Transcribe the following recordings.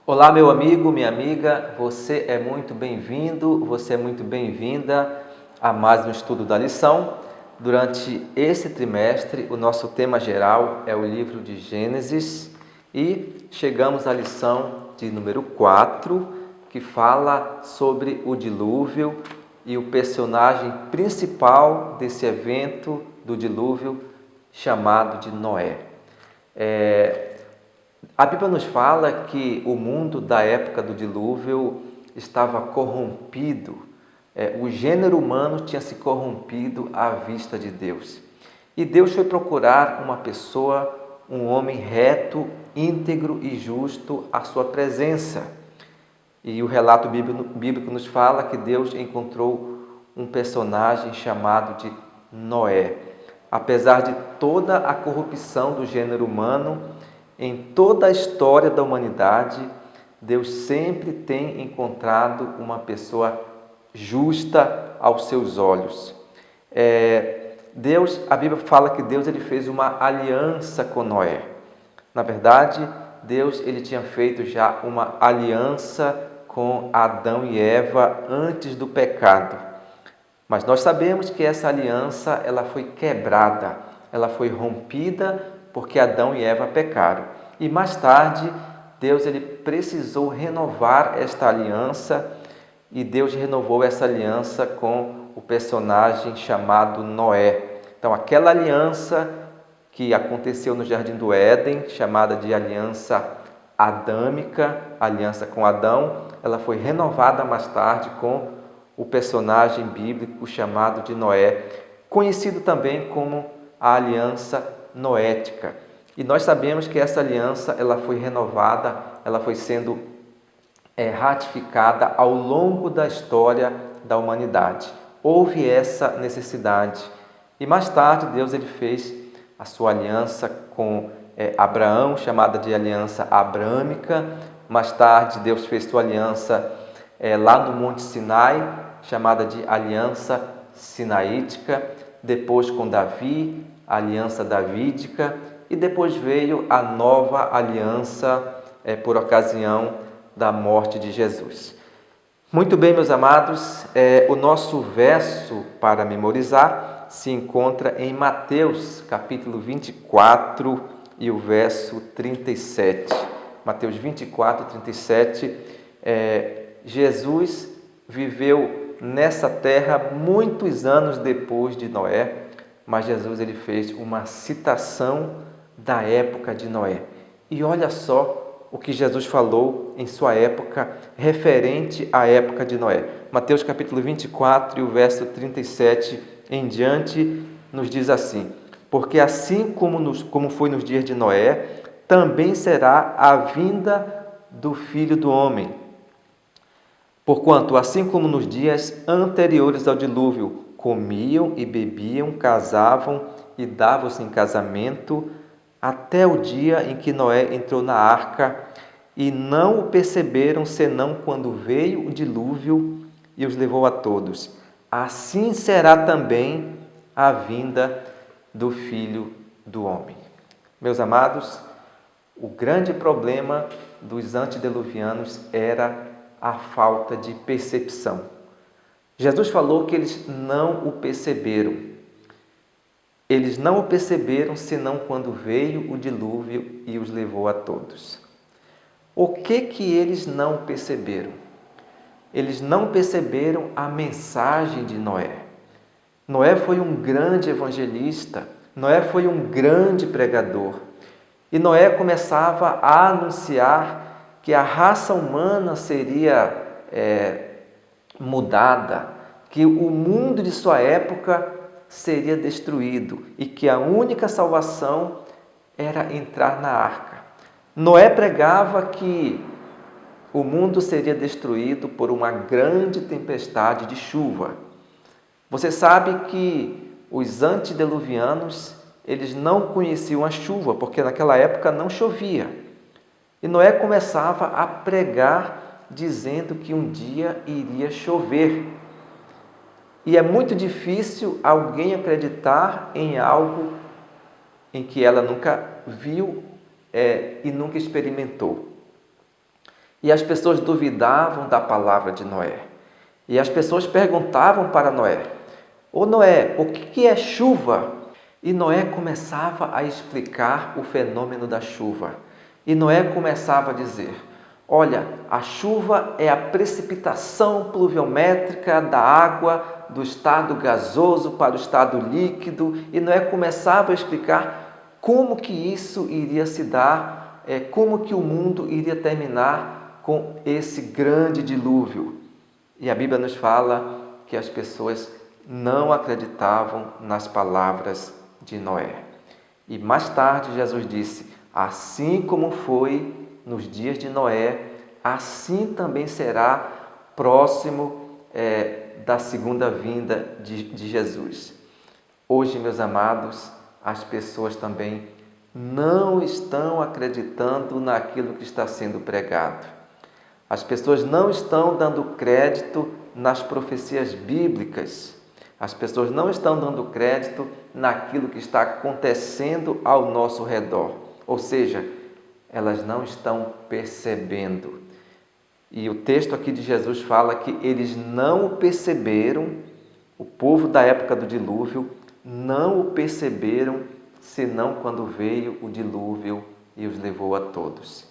Olá, meu amigo, minha amiga, você é muito bem-vindo, você é muito bem-vinda a mais um estudo da lição. Durante esse trimestre, o nosso tema geral é o livro de Gênesis e chegamos à lição de número 4, que fala sobre o dilúvio e o personagem principal desse evento do dilúvio chamado de Noé. A Bíblia nos fala que o mundo da época do dilúvio estava corrompido, o gênero humano tinha se corrompido à vista de Deus. E Deus foi procurar uma pessoa, um homem reto, íntegro e justo à sua presença. E o relato bíblico nos fala que Deus encontrou um personagem chamado de Noé. Apesar de toda a corrupção do gênero humano, em toda a história da humanidade, Deus sempre tem encontrado uma pessoa justa aos seus olhos. A Bíblia fala que Deus ele fez uma aliança com Noé. Na verdade, Deus ele tinha feito já uma aliança com Adão e Eva antes do pecado. Mas nós sabemos que essa aliança ela foi quebrada, ela foi rompida porque Adão e Eva pecaram. E mais tarde, Deus ele precisou renovar esta aliança e Deus renovou essa aliança com o personagem chamado Noé. Então, aquela aliança que aconteceu no Jardim do Éden, chamada de aliança adâmica, aliança com Adão, ela foi renovada mais tarde com o personagem bíblico chamado de Noé, conhecido também como a aliança noética. E nós sabemos que essa aliança ela foi renovada, ela foi sendo ratificada ao longo da história da humanidade. Houve essa necessidade. E mais tarde Deus ele fez a sua aliança com Abraão, chamada de aliança abrâmica. Mais tarde Deus fez sua aliança lá no Monte Sinai, chamada de aliança sinaítica. Depois com Davi, a aliança davídica, e depois veio a nova aliança por ocasião da morte de Jesus. Muito bem, meus amados, o nosso verso para memorizar se encontra em Mateus, capítulo 24 e o verso 37. Mateus 24, 37. Jesus viveu nessa terra muitos anos depois de Noé, mas Jesus ele fez uma citação da época de Noé. E olha só o que Jesus falou em sua época, referente à época de Noé. Mateus capítulo 24 e o verso 37 em diante nos diz assim: porque assim como foi nos dias de Noé, também será a vinda do Filho do Homem. Porquanto, assim como nos dias anteriores ao dilúvio, comiam e bebiam, casavam e davam-se em casamento, até o dia em que Noé entrou na arca, e não o perceberam senão quando veio o dilúvio e os levou a todos. Assim será também a vinda do Filho do Homem. Meus amados, o grande problema dos antediluvianos era a falta de percepção. Jesus falou que eles não o perceberam. Eles não o perceberam senão quando veio o dilúvio e os levou a todos. O que eles não perceberam? Eles não perceberam a mensagem de Noé. Noé foi um grande evangelista, Noé foi um grande pregador. E Noé começava a anunciar que a raça humana seria mudada, que o mundo de sua época seria destruído e que a única salvação era entrar na arca. Noé pregava que o mundo seria destruído por uma grande tempestade de chuva. Você sabe que os antediluvianos, eles não conheciam a chuva, porque naquela época não chovia. E Noé começava a pregar dizendo que um dia iria chover. E é muito difícil alguém acreditar em algo em que ela nunca viu e nunca experimentou. E as pessoas duvidavam da palavra de Noé. E as pessoas perguntavam para Noé: Ô Noé, o que é chuva? E Noé começava a explicar o fenômeno da chuva. E Noé começava a dizer: olha, a chuva é a precipitação pluviométrica da água do estado gasoso para o estado líquido. E Noé começava a explicar como que isso iria se dar, como que o mundo iria terminar com esse grande dilúvio. E a Bíblia nos fala que as pessoas não acreditavam nas palavras de Noé. E mais tarde Jesus disse: assim como foi nos dias de Noé, assim também será próximo da segunda vinda de Jesus. Hoje, meus amados, as pessoas também não estão acreditando naquilo que está sendo pregado. As pessoas não estão dando crédito nas profecias bíblicas. As pessoas não estão dando crédito naquilo que está acontecendo ao nosso redor. Ou seja, elas não estão percebendo. E o texto aqui de Jesus fala que eles não o perceberam, o povo da época do dilúvio não o perceberam, senão quando veio o dilúvio e os levou a todos.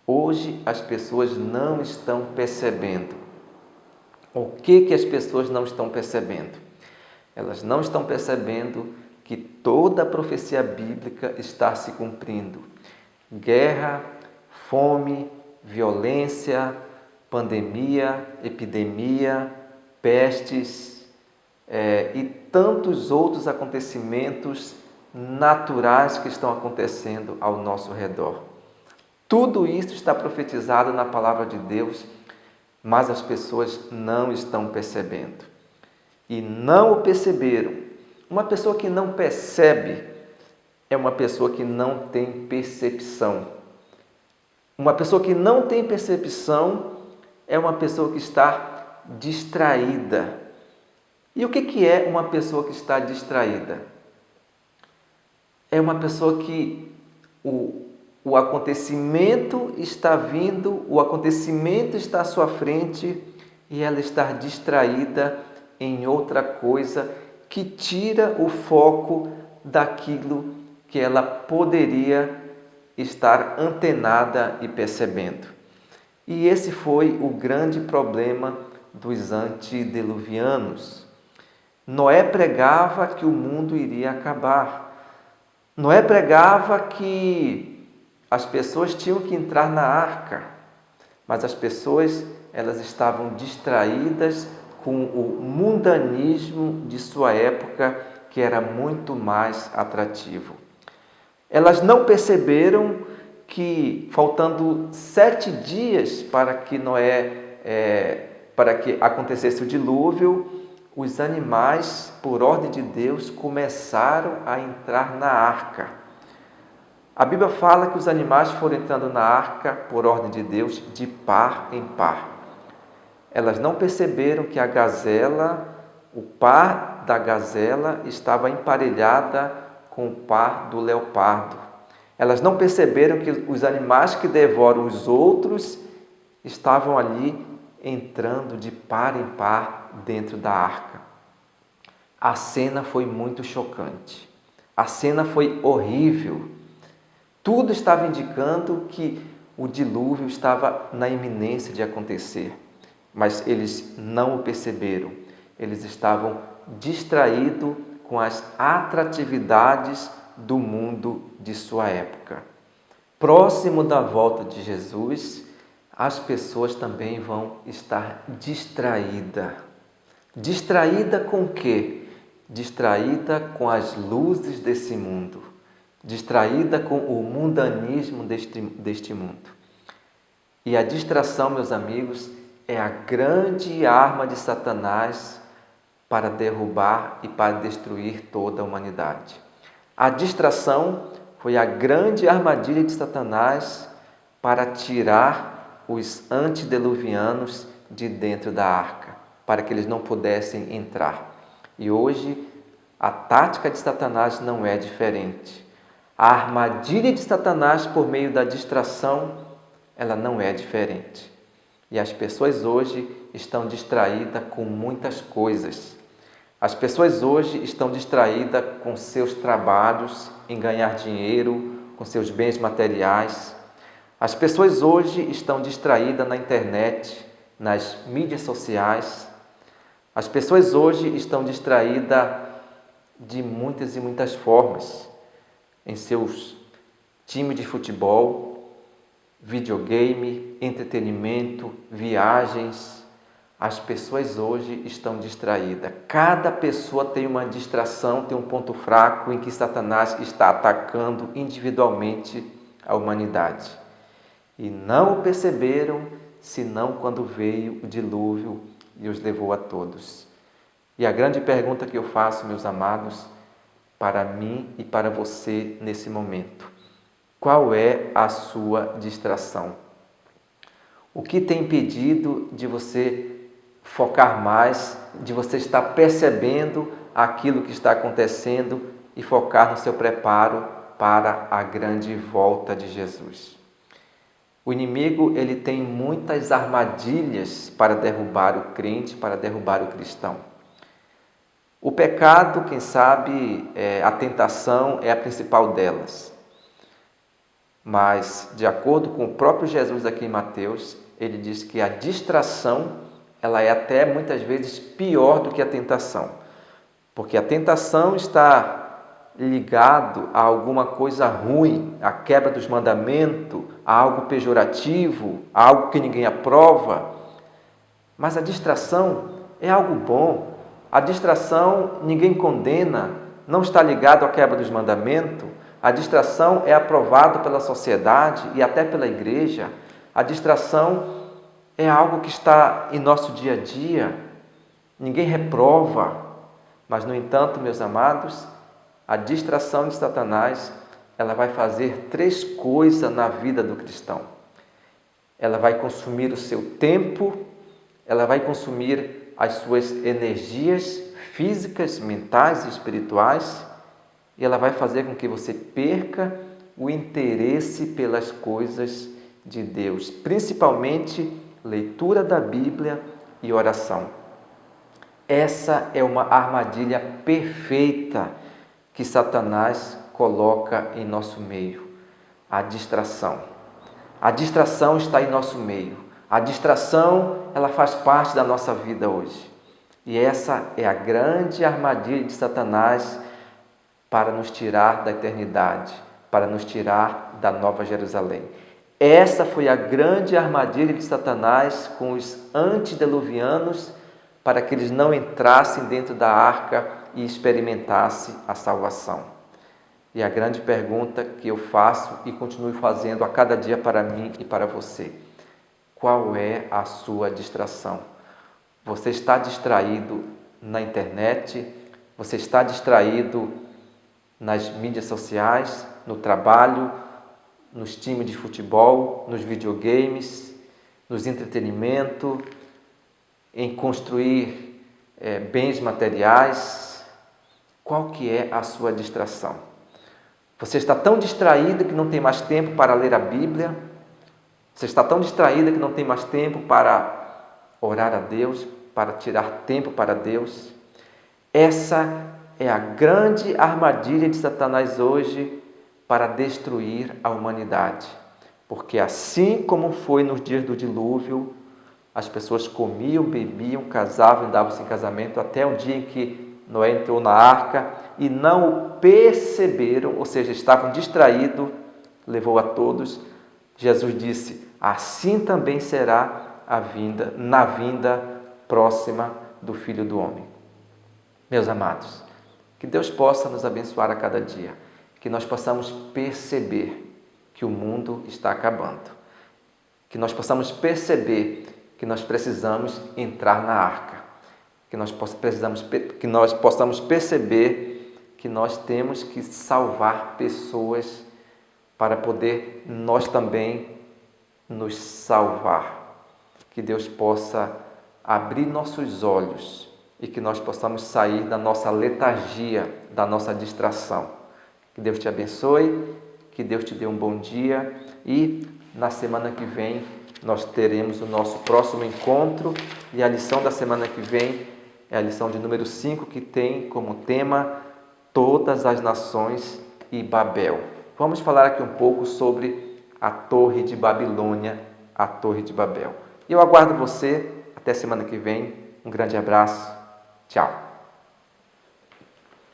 Hoje as pessoas não estão percebendo. O que as pessoas não estão percebendo? Elas não estão percebendo que toda a profecia bíblica está se cumprindo. Guerra, fome, violência, pandemia, epidemia, pestes e tantos outros acontecimentos naturais que estão acontecendo ao nosso redor. Tudo isso está profetizado na palavra de Deus, mas as pessoas não estão percebendo. E não o perceberam. Uma pessoa que não percebe é uma pessoa que não tem percepção. Uma pessoa que não tem percepção é uma pessoa que está distraída. E o que é uma pessoa que está distraída? É uma pessoa que o acontecimento está vindo, o acontecimento está à sua frente e ela está distraída em outra coisa que tira o foco daquilo que ela poderia estar antenada e percebendo. E esse foi o grande problema dos antediluvianos. Noé pregava que o mundo iria acabar. Noé pregava que as pessoas tinham que entrar na arca, mas as pessoas elas estavam distraídas com o mundanismo de sua época, que era muito mais atrativo. Elas não perceberam que, faltando 7 dias para que para que acontecesse o dilúvio, os animais, por ordem de Deus, começaram a entrar na arca. A Bíblia fala que os animais foram entrando na arca, por ordem de Deus, de par em par. Elas não perceberam que a gazela, o par da gazela, estava emparelhada com o par do leopardo. Elas não perceberam que os animais que devoram os outros estavam ali entrando de par em par dentro da arca. A cena foi muito chocante. A cena foi horrível. Tudo estava indicando que o dilúvio estava na iminência de acontecer, mas eles não o perceberam. Eles estavam distraídos com as atratividades do mundo de sua época. Próximo da volta de Jesus, as pessoas também vão estar distraídas. Distraída com o quê? Distraída com as luzes desse mundo. Distraída com o mundanismo deste mundo. E a distração, meus amigos, é a grande arma de Satanás para derrubar e para destruir toda a humanidade. A distração foi a grande armadilha de Satanás para tirar os antediluvianos de dentro da arca, para que eles não pudessem entrar. E hoje a tática de Satanás não é diferente. A armadilha de Satanás por meio da distração ela não é diferente. E as pessoas hoje estão distraídas com muitas coisas. As pessoas hoje estão distraídas com seus trabalhos, em ganhar dinheiro, com seus bens materiais. As pessoas hoje estão distraídas na internet, nas mídias sociais. As pessoas hoje estão distraídas de muitas e muitas formas, em seus times de futebol, videogame, entretenimento, viagens. As pessoas hoje estão distraídas. Cada pessoa tem uma distração, tem um ponto fraco em que Satanás está atacando individualmente a humanidade. E não o perceberam, senão quando veio o dilúvio e os levou a todos. E a grande pergunta que eu faço, meus amados, para mim e para você nesse momento: qual é a sua distração? O que tem impedido de você focar mais, de você estar percebendo aquilo que está acontecendo e focar no seu preparo para a grande volta de Jesus? O inimigo, ele tem muitas armadilhas para derrubar o crente, para derrubar o cristão. O pecado, quem sabe, a tentação é a principal delas. Mas, de acordo com o próprio Jesus aqui em Mateus, ele diz que a distração, ela é até muitas vezes pior do que a tentação. Porque a tentação está ligado a alguma coisa ruim, a quebra dos mandamentos, a algo pejorativo, a algo que ninguém aprova. Mas a distração é algo bom. A distração ninguém condena, não está ligado à quebra dos mandamentos. A distração é aprovada pela sociedade e até pela igreja. A distração é algo que está em nosso dia a dia. Ninguém reprova. Mas, no entanto, meus amados, a distração de Satanás, ela vai fazer 3 coisas na vida do cristão. Ela vai consumir o seu tempo, ela vai consumir as suas energias físicas, mentais e espirituais, e ela vai fazer com que você perca o interesse pelas coisas de Deus, principalmente leitura da Bíblia e oração. Essa é uma armadilha perfeita que Satanás coloca em nosso meio, a distração. A distração está em nosso meio. A distração, ela faz parte da nossa vida hoje. E essa é a grande armadilha de Satanás para nos tirar da eternidade, para nos tirar da Nova Jerusalém. Essa foi a grande armadilha de Satanás com os antediluvianos, para que eles não entrassem dentro da arca e experimentassem a salvação. E a grande pergunta que eu faço e continuo fazendo a cada dia para mim e para você: qual é a sua distração? Você está distraído na internet? Você está distraído nas mídias sociais, no trabalho, nos times de futebol, nos videogames, nos entretenimentos, em construir bens materiais? Qual que é a sua distração? Você está tão distraído que não tem mais tempo para ler a Bíblia? Você está tão distraído que não tem mais tempo para orar a Deus, para tirar tempo para Deus? Essa é a grande armadilha de Satanás hoje para destruir a humanidade. Porque assim como foi nos dias do dilúvio, as pessoas comiam, bebiam, casavam e davam-se em casamento até o dia em que Noé entrou na arca e não o perceberam, ou seja, estavam distraídos, levou a todos. Jesus disse: assim também será na vinda próxima do Filho do Homem. Meus amados, que Deus possa nos abençoar a cada dia, que nós possamos perceber que o mundo está acabando, que nós possamos perceber que nós precisamos entrar na arca, que nós possamos perceber que nós temos que salvar pessoas para poder nós também nos salvar. Que Deus possa abrir nossos olhos e que nós possamos sair da nossa letargia, da nossa distração. Que Deus te abençoe, que Deus te dê um bom dia e Na semana que vem nós teremos o nosso próximo encontro e a lição da semana que vem é a lição de número 5, que tem como tema Todas as Nações e Babel. Vamos falar aqui um pouco sobre a Torre de Babilônia, a Torre de Babel. E eu aguardo você até semana que vem. Um grande abraço. Tchau.